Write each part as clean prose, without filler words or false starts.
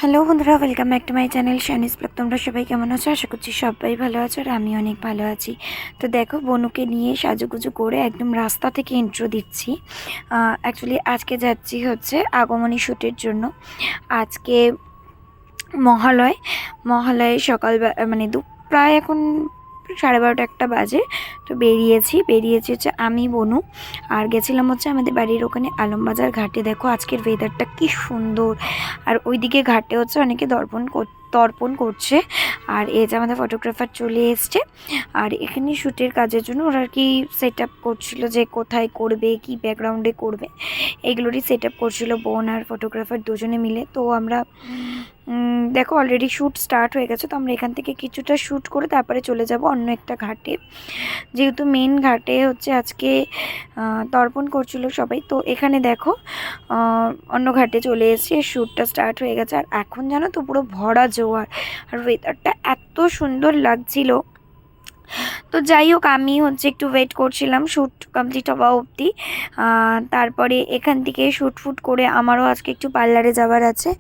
Hello বন্ধুরা, welcome back to my channel Shanis blog. তোমরা সবাই কেমন আছো? আশা করছি সবাই ভালো আছো আর আমি অনেক ভালো আছি। তো দেখো, বনুকে নিয়ে সাজুগুজু করে একদম রাস্তা থেকে ইন্ট্রো দিচ্ছি। অ্যাকচুয়ালি আজকে যাচ্ছি হচ্ছে আগমনী শ্যুটের জন্য। আজকে মহালয়ে সকাল মানে প্রায় এখন 12:30 একটা বাজে। তো বেরিয়েছি হচ্ছে আমি, বনু আর গেছিলাম হচ্ছে আমাদের বাড়ির ওখানে আলমবাজার ঘাটে। দেখো আজকের ওয়েদারটা কি সুন্দর, আর ওইদিকে ঘাটে হচ্ছে অনেকে তর্পণ করছে। আর এই যে আমাদের ফটোগ্রাফার চলে এসছে, আর এখানে শ্যুটের কাজের জন্য ওরা আর কি সেট আপ করছিল যে কোথায় করবে, কি ব্যাকগ্রাউন্ডে করবে, এগুলোরই সেট আপ করছিল বোন আর ফটোগ্রাফার দুজনে মিলে। তো আমরা দেখো অলরেডি শ্যুট স্টার্ট হয়ে গেছে। তো আমরা এখান থেকে কিছুটা শ্যুট করে তারপরে চলে যাব অন্য একটা ঘাটে, যেহেতু মেন ঘাটে হচ্ছে আজকে তর্পণ করছিল সবাই। তো এখানে দেখো অন্য ঘাটে চলে এসেছি, শ্যুটটা স্টার্ট হয়ে গেছে। আর এখন জানো তো পুরো ভরা জোয়ার, আর ওয়েদারটা এত সুন্দর লাগছিল। তো যাই হোক, আমি হচ্ছে একটু ওয়েট করছিলাম শ্যুট কমপ্লিট হওয়া অবধি। তারপরে এখান থেকে শ্যুট করে আমারও আজকে একটু পার্লারে যাওয়ার আছে।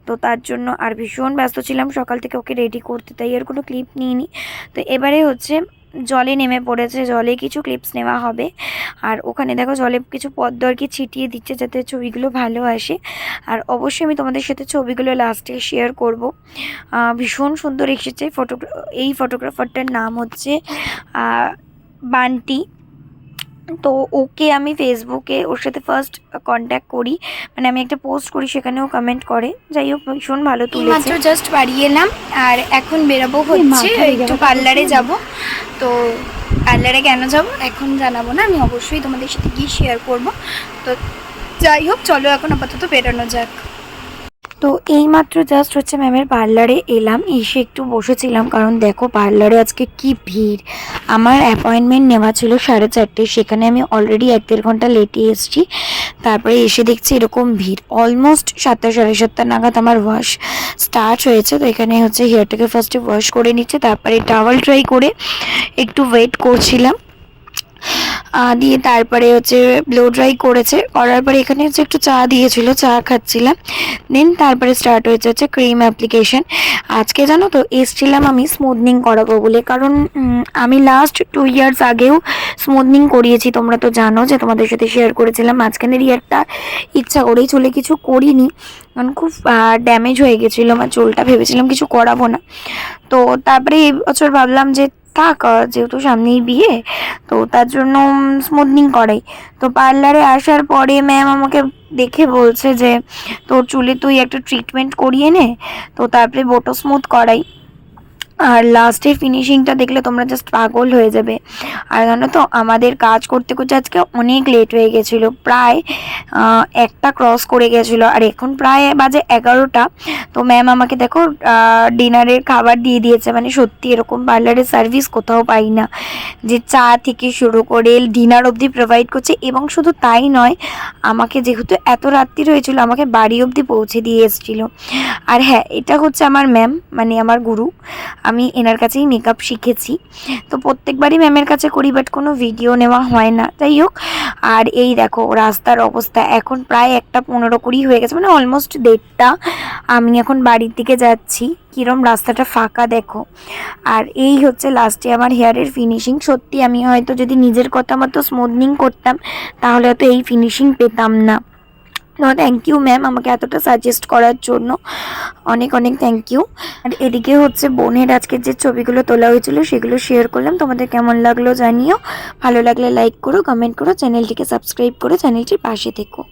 তো তার জন্য আর ভীষণ ব্যস্ত ছিলাম সকাল থেকে ওকে রেডি করতে, তাই আর কোনো ক্লিপ নিইনি। তো এবারে হচ্ছে জলে নেমে পড়েছে, জলে কিছু ক্লিপস নেওয়া হবে। আর ওখানে দেখো জলে কিছু পদ্ম আর কি ছিটিয়ে দিচ্ছে যাতে ছবিগুলো ভালো আসে। আর অবশ্যই আমি তোমাদের সাথে ছবিগুলো লাস্টে শেয়ার করব। ভীষণ সুন্দর এসেছে এই ফটোগ্রাফারটার নাম হচ্ছে বান্টি। তো ওকে আমি ফেসবুকে ওর সাথে ফার্স্ট কন্ট্যাক্ট করি, মানে আমি একটা পোস্ট করি, সেখানেও কমেন্ট করে। যাই হোক, ভীষণ ভালো তুলেছে। মাত্র জাস্ট বাড়ি এলাম আর এখন বেরাবো হচ্ছে একটু পার্লারে যাব। তো পার্লারে কেন যাব এখন জানাবো না, আমি অবশ্যই তোমাদের সাথে গিয়ে শেয়ার করব। তো যাই হোক, চলো এখন আপাতত বেরোনো যাক। তো এইমাত্র জাস্ট হচ্ছে ম্যামের পার্লারে এলাম, এসে একটু বসেছিলাম, কারণ দেখো পার্লারে আজকে কি ভিড়। আমার অ্যাপয়েন্টমেন্ট নেওয়া ছিল 4:30, সেখানে আমি অলরেডি 1-1.5 ঘন্টা লেটে এসেছি। তারপরে এসে দেখছি এরকম ভিড়। অলমোস্ট 7টা 7:30 নাগাদ আমার ওয়াশ স্টার্ট হয়েছে। তো এখানে হচ্ছে হেয়ারটাকে ফার্স্টে ওয়াশ করে নিচ্ছে, তারপরে টাওয়াল ট্রাই করে একটু ওয়েট করছিলাম। দিয়ে তারপরে হচ্ছে ব্লো ড্রাই করার পরে এখানে হচ্ছে একটু চা দিয়েছিল, চা খাচ্ছিলাম। দেন তারপরে স্টার্ট হয়েছে হচ্ছে ক্রিম অ্যাপ্লিকেশন। আজকে জানো তো এসছিলাম আমি স্মুথনিং করাবো বলে, কারণ আমি লাস্ট 2 ইয়ার্স আগেও স্মুথনিং করিয়েছি, তোমরা তো জানো যে তোমাদের সাথে শেয়ার করেছিলাম। মাঝখানের ইয়ারটা ইচ্ছা করেই চলে কিছু করিনি, কারণ খুব ড্যামেজ হয়ে গেছিলো আমার চুলটা, ভেবেছিলাম কিছু করাবো না। তো তারপরে এই বছর ভাবলাম যে থাক, যেহেতু সামনেই বিয়ে, তো তার জন্য স্মুথনিং করাই। তো পার্লারে আসার পরে ম্যাম আমাকে দেখে বলছে যে তোর চুলে তুই একটা ট্রিটমেন্ট করিয়ে নে, তো তারপরে বোটো স্মুথ করাই। আর লাস্টের ফিনিশিংটা দেখলে তোমরা জাস্ট পাগল হয়ে যাবে। আর জানো তো আমাদের কাজ করতে করতে আজকে অনেক লেট হয়ে গেছিলো, প্রায় 1টা ক্রস করে গেছিলো, আর এখন প্রায় বাজে 11টা। তো ম্যাম আমাকে দেখো ডিনারের খাবার দিয়ে দিয়েছে। মানে সত্যি এরকম পার্লারের সার্ভিস কোথাও পাই না, যে চা থেকে শুরু করে ডিনার অবধি প্রোভাইড করছে। এবং শুধু তাই নয়, আমাকে যেহেতু এত রাত্রি হয়েছিল আমাকে বাড়ি অবধি পৌঁছে দিয়ে এসেছিলো। আর হ্যাঁ, এটা হচ্ছে আমার ম্যাম, মানে আমার গুরু। আমি এনার কাছেই মেকআপ শিখেছি। তো প্রত্যেকবারই ম্যামের কাছে করি, বাট কোনো ভিডিও নেওয়া হয় না। যাই হোক, আর এই দেখো রাস্তার অবস্থা, এখন প্রায় 1:15 হয়ে গেছে, মানে অলমোস্ট 1:30। আমি এখন বাড়ির দিকে যাচ্ছি। কিরম রাস্তাটা ফাঁকা দেখো। আর এই হচ্ছে লাস্টে আমার হেয়ারের ফিনিশিং। সত্যি আমি হয়তো যদি নিজের কথা মতো স্মুথনিং করতাম তাহলে হয়তো এই ফিনিশিং পেতাম না। থ্যাংক ইউ ম্যাম আমাকে এতটা সাজেস্ট করার জন্য, অনেক অনেক থ্যাংক ইউ। আর এদিকে হচ্ছে বোনের আজকের যে ছবিগুলো তোলা হয়েছিল সেগুলো শেয়ার করলাম। তোমাদের কেমন লাগলো জানিও, ভালো লাগলে লাইক করো, কমেন্ট করো, চ্যানেলটিকে সাবস্ক্রাইব করো, চ্যানেলটির পাশে থেকো।